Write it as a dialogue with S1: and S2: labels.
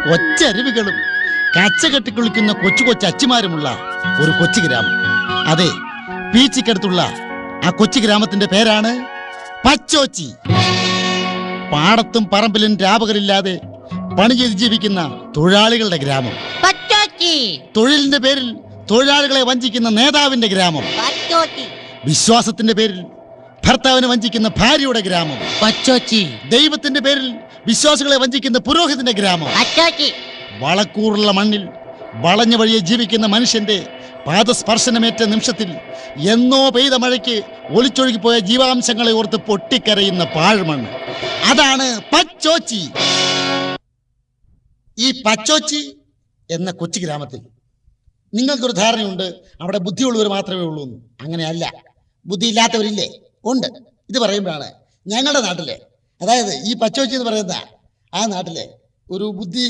S1: കൊച്ചരുവികളും കച്ചകെട്ടി കുളിക്കുന്ന കൊച്ചു കൊച്ചു അച്ചിമാരുമുള്ള ഒരു കൊച്ചു ഗ്രാമം. അതെ, പീച്ചിക്കടുത്തുള്ള ആ കൊച്ചു ഗ്രാമത്തിന്റെ പേരാണ് പച്ചോച്ചി. പാടത്തും പറമ്പിലും രാപകലില്ലാതെ പണി ചെയ്ത് ജീവിക്കുന്ന തൊഴിലാളികളുടെ ഗ്രാമം. തൊഴിലിന്റെ പേരിൽ തൊഴിലാളികളെ വഞ്ചിക്കുന്ന നേതാവിന്റെ ഗ്രാമം. വിശ്വാസത്തിന്റെ പേരിൽ ഭർത്താവിനെ വഞ്ചിക്കുന്ന ഭാര്യയുടെ ഗ്രാമം.
S2: പച്ചോച്ചി.
S1: ദൈവത്തിന്റെ പേരിൽ വിശ്വാസികളെ വഞ്ചിക്കുന്ന പുരോഹിതന്റെ ഗ്രാമം. വളക്കൂറുള്ള മണ്ണിൽ വളഞ്ഞ വഴിയെ ജീവിക്കുന്ന മനുഷ്യന്റെ പാദസ്പർശനമേറ്റ നിമിഷത്തിൽ എന്നോ പെയ്ത മഴയ്ക്ക് ഒലിച്ചൊഴുകിപ്പോയ ജീവാംശങ്ങളെ ഓർത്ത് പൊട്ടിക്കരയുന്ന പാഴ്മണ്ണ്. അതാണ് പച്ചോച്ചി. ഈ പച്ചോച്ചി എന്ന കൊച്ചു ഗ്രാമത്തിൽ നിങ്ങൾക്കൊരു ധാരണയുണ്ട്, അവിടെ ബുദ്ധിയുള്ളവർ മാത്രമേ ഉള്ളൂ എന്ന്. അങ്ങനെയല്ല, ബുദ്ധിയില്ലാത്തവരില്ലേ? ഉണ്ട്. ഇത് പറയുമ്പോഴാണ് ഞങ്ങളുടെ നാട്ടിലെ, അതായത് ഈ പച്ചോച്ചി എന്ന് പറയുന്ന ആ നാട്ടിലെ ഒരു ബുദ്ധി